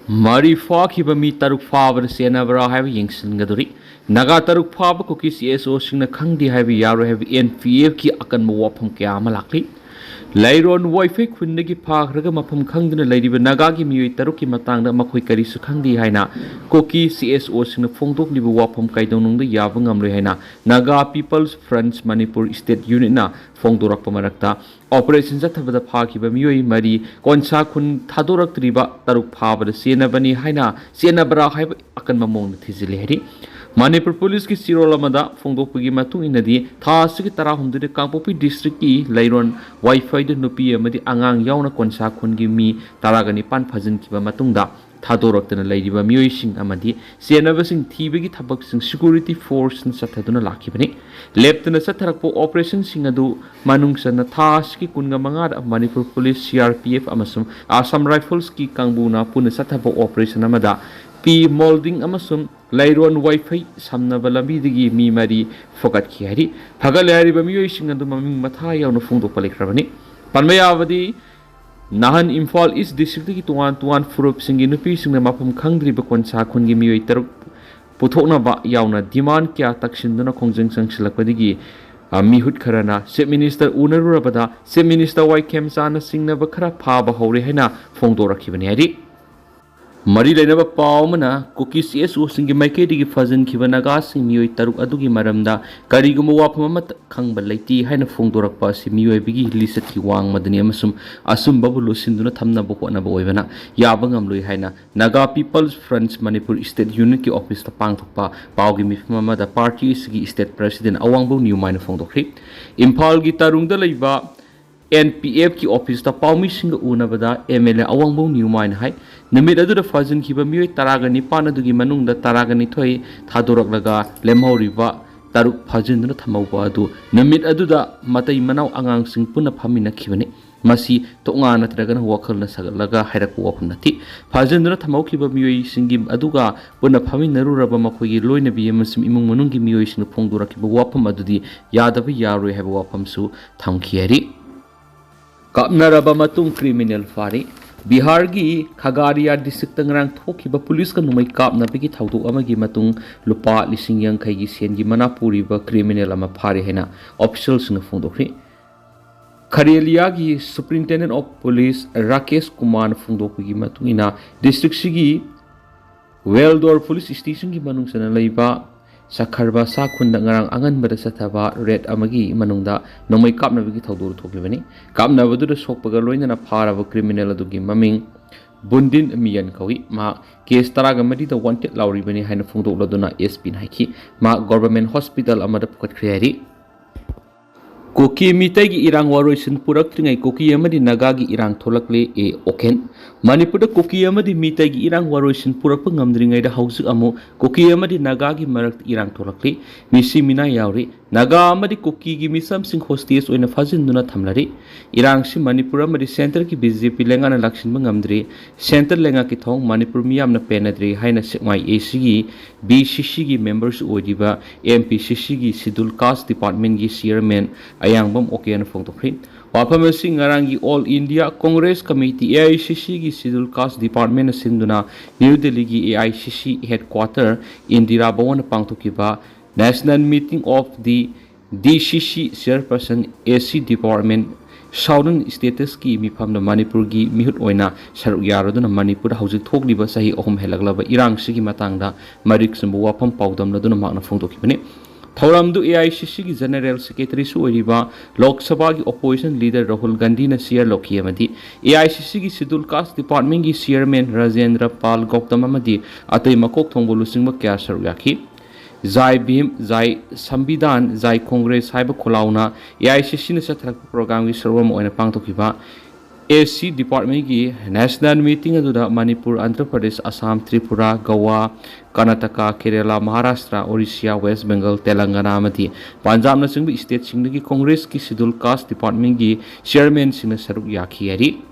Mari fakiba mi taruk faber senabra have yingsingaduri. Naga taruk fab cookies ESO sing the Khangdi have yaro have NPF ki akan mawapam kiamalakli. Lairon Wi-Fi Kundagi Park Ragamapam Kangdana Lady Nagagi Mui Taruki Matanga Makui Karisu Khangdi Haina Koki CSO sing the Fongdok Libu Wapam Kaidonung the Yavangam Rehana Naga People's Friends Manipur State Unit na Fongdorak Pamarakta Operations at the Parkiba Mui Mari Konsa Kun Tadorak Triba Taruk Pava the Sienabani Haina Sienabra have Akan Mamon Tizilehri Manipur Police ki Sirolamada Fongdokpagi Matu inadi Thasiki Tarahum de Kampopi District ki Lairon Wi-Fi de Nupi Amadi Angang Yauna Konsa Kungi mi Taragani Pan Pazin Kiba Matunda Tadorak than a lady by Muising Amadi Sienavasing Tibigi Tabaksing Security Force and Sataduna Lakibani left in a Satarapo Operation Singadu Manungsana Taski Kunga Mangad of Manipur Police CRPF Amasum Assam Rifles ki Kangbuna Puna Satapo Operation Amada P molding amasum Lairon Wi-Fi Samna Balambi digi mi mari Fokat Kiari Hagalari Bamuising and the Maming Mataya on the Fundo Palikrabani Panmayavadi Nahan Imphal is district to one Furup singing a piece in the Mapham Kangri Bakwansa Kungi Mui Taruk Putona Ba Yauna Diman Kia Takshin Dona Kongjang Silakwadigi Mihut Karana, State Minister Unarabada, State Minister Waikem Sana Singna Bakara Paba Horehena Fongdora Kibani. Mari Lenaba Paumana, cookies ESO singing my kiddy fazan Kivanaga sing Mui Taruk Adugi Maramda, Karigumawapamat Kangba Lati, Hina Fongdorak Pasi Mui Bigi Lisati Wang Madaniamasum, Asum Babulu Sinduna Tamna Bokwana Boivana, Yabangam Luihina, Naga People's Friends Manipur State Unity Office the Pangtupa, Paugimi Mama, the party State President Awangbo New Mine Fongdokri, Impal Gitarunda Laiba. NPF ki office ta paumi sing unabada MLA awangbo new mine hai namit adu da fazin ki ba mioi taragani pana dugi manung da taragani thoi thadorak laga lemhoriba taruk fazin na thamauba adu namit adu da matai manau angang sing puna phamina khibani masi tonga natragana wakal na sagalaga hairak wapun nati fazin na thamau ki ba mioi singi aduga puna phamina ruraba makoi loina bi masum imung manung ki mioi sing phongdura ki ba wapam adudi yadabi yaroi have wapam su thamkhiari Kapnaraga Matung criminal Phare Bihar gi Khagaria district ngrang thokiba police ka numai kapna pigi thaudu amagi matung lupa lising yang khai gi sen gi Manipuri ba criminal ama Phare hena officials na phongdokri Kharelia gi superintendent of police Rakesh Kumar phongdok gi matung ina district sigi Weldor police station gi manung sana leiba Sakharba Sakunda ngarang angan bada sathaba red amagi manungda nomai kapna bigi thaudur thokibani kapna badu da sokpaga loina na pharaba criminal adugi maming Bundin Miyan kawi ma case taraga madi da wanted lauri bani haina phungdok laduna SP haiki ma government hospital amada pukat khriari Koki Meetei-gi irang waroisin purak tringai Koki amadi Nagagi irang tholakle e oken Manipur da Koki amadi Meetei-gi irang waroisin purak pangamdringai da hausuk amu Koki amadi Nagagi marak irang tholakle misi mina yauri Naga amadi Koki gi misam sing hostes oina fazin duna thamlari irang si Manipur amadi center ki BJP lenga na lakshin bangamdri center lenga ki thong Manipur miyam na penadri haina sekmai ACG BCC gi members odiba MPCC gi schedule caste department gi chairman Ayangbam Okian Fongtokri Wapamasi Ngarangi All India Congress Committee AICC gi schedule caste department sinduna New Delhi gi AICC headquarter Indira Bhawan Pangtokiba National Meeting of the DCC Chairperson AC Department Southern Status ki mifam na Manipur gi mihut oina saruk yaroduna Manipur hauzik thokliba sahi ahum helaglaba irang sigi matangda marik sumbu wapam paudam laduna makna phongtokibani Thauramdu AICC ki General Secretary su oriba Lok Sabha ki Opposition Leader Rahul Gandhi na share lokhi amadi AICC ki Schedule Caste Department ki Chairman Rajendra Pal Gautam amadi atai makok thongbolu singba kya saruk yakhi Zai Bhim Zai Sambidan Zai Congress haiba kholauna AICC na satharak program ki sarwam oina pangtokiba AC Department ki National Meeting aduda Manipur, Andhra Pradesh, Assam, Tripura, Goa, Karnataka, Kerala, Maharashtra, Orissa, West Bengal, Telangana amati Punjab na singbi state singgi Congress ki Schedule Caste Department ki Chairman singna saruk yakhi ari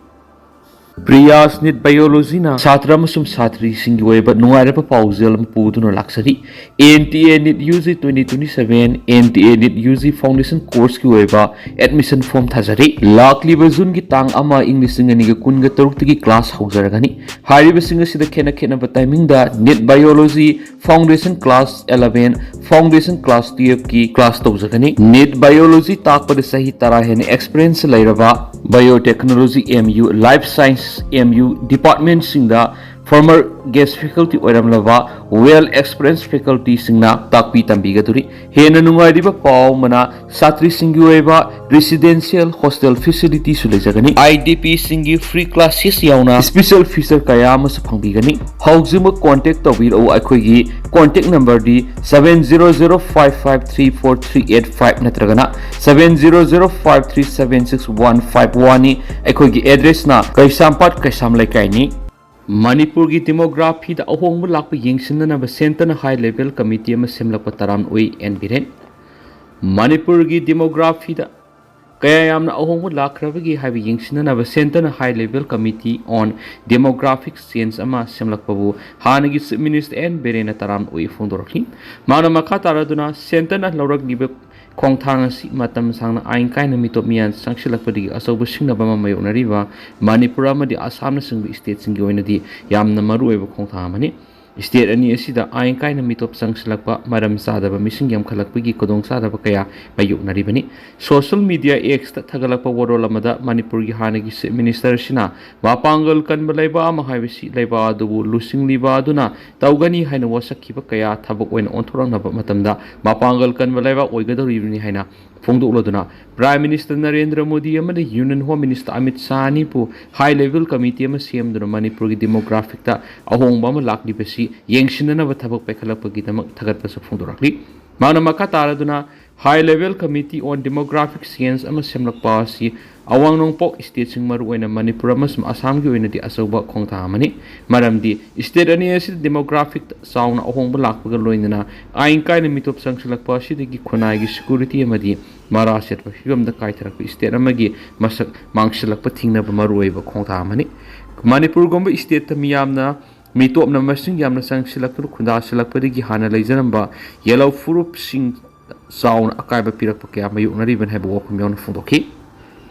Priyas nit biology na satra amasum satri singi oiba nungairaba pauzel puduna laksari NTA nit UG 2027 NTA nit UG foundation course ki oiba admission form thajari lakliba jun ki tang ama english ngani ga kun ga taruk tigi class haujaragani hariba singa sida khena ba timing da nit biology foundation class 11 foundation class 12 ki class tawjagani nit biology takpa de sahi tara hen experience lairaba biotechnology MU life science MU department singda former guest faculty oiramlava well experienced faculty singna takpi tambigaduri hena nungairiba paw mana satri singi oiba residential hostel facility sulejagani IDP singi free classes yauna special feature kaya mas phangbigani haujuma contact tawiro akhoi contact number di 7005534385 natragana 7005376151 ni akhoi address na kaisampat kaisam laikai ni Manipur ki demography da ahong mo lakpa yingsin na ba center na high level committee ma semlakpa taram oi and biren Manipur ki demography da kaya yamna ahong mo lakraba gi habi yingsin na ba center na high level committee on demographic change ama semlakpa bu hana gi minister and biren taram oi fondorkhi mana makha taraduna center na lawrak libe khongthang si matam sangna ain kai na mitop mian sangsilakpadi asobu singnaba ma mayonariba Manipur amadi Assam na singbi state singi oinadi yamna maru oiba khongthang amani state ani asida ain kai na mitop sangsilakpa maram sadaba mising yam khalakpagi Khudong sadaba kaya mayonaribani social media x ta thagalakpa warol amada Manipur gi hanagi minister sina mapangal kanba laiba ama haibisi laiba adubu lusing liba aduna tawgani haina wasakhiba kaya thabak oina onthorang naba matamda mapangal kanba laiba oigadoribni haina phongdokladuna Prime Minister Narendra Modi amadi Union Home Minister Amit Shah ni pu high level committee ama semduna Manipur gi demographic ta ahongba ma lakli besi yengsinna ba thabak pekhalapagi damak thagatpa phongdorakli mana makha taraduna high level committee on demographic science ama semlakpa si awang nongpok state sing maru oina Manipur amasum Assam gi oina di asoba khongtha amani maramdi state ani asi demographic sauna ahongba lakpaga loinana ain kai na mitop sangsilakpa si digi khonai gi security amadi mara setpa higam da kai tharak state amagi masak mangsilakpa thingna ba maru oiba khongtha amani Manipur gomba state ta miyamna mitop na masing yamna sangsilakpa khunda silakpa hana leijanamba yellow furup sing sauna akaiba pirakpa kya mayunariban haiba wakum yauna phondokhi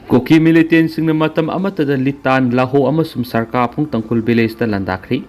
Kuki militant sing na matam amatada litan laho amasum sarka pung Tangkhul village ta landakhre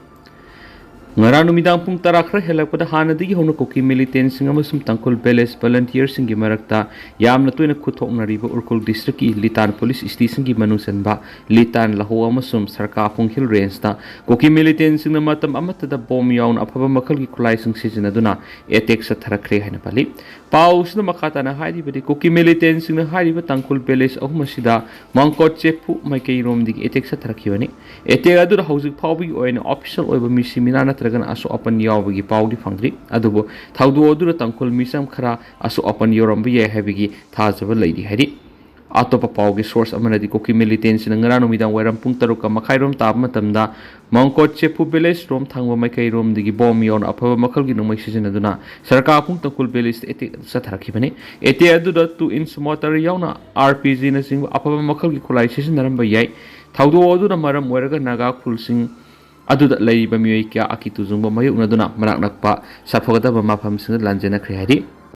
ngaranu midang pung tarakra helakpada hanadigi hono Kuki militant sing amasum Tangkhul village volunteers sing gi marakta yamna toina khuthok nariba Urkhol district ki litan police station gi manusan ba litan laho amasum sarka pung hill range ta Kuki militant sing na matam amatada bom yaun aphaba makhal gi khulai sing sijinaduna attack sa tharakre haina pali paus na makata na hari badi Kuki militant sing na hari ba Tangkhul village ahum sida mangkot chepu maikei rom dig attack sa tharakhibani attack adu hauzik phawbi oina official oiba misimina natragan aso open yawbagi pawdi phangdri adubo thawdu odu Tangkhul misam khara aso open yorambi ye habigi thajaba leidi hari atopa pawgi source amanadi Kuki militant sing ngaranu midang wairam pung taruka makhairom tab matamda mangkot chepu village rom thangwa maikei rom digi bom yon aphaba makhal gi nungmai sijinaduna sarka pung Tangkhul village ete satharakhibani ete adu da tu in motor yauna RPG na sing aphaba makhal gi khulai sijinaramba yai thawdu odu na maram waraga naga khulsing adu da lei ba mioi kya akitu jungba mayuk na duna marak nakpa saphogadaba Mapham sing lanjena khre hari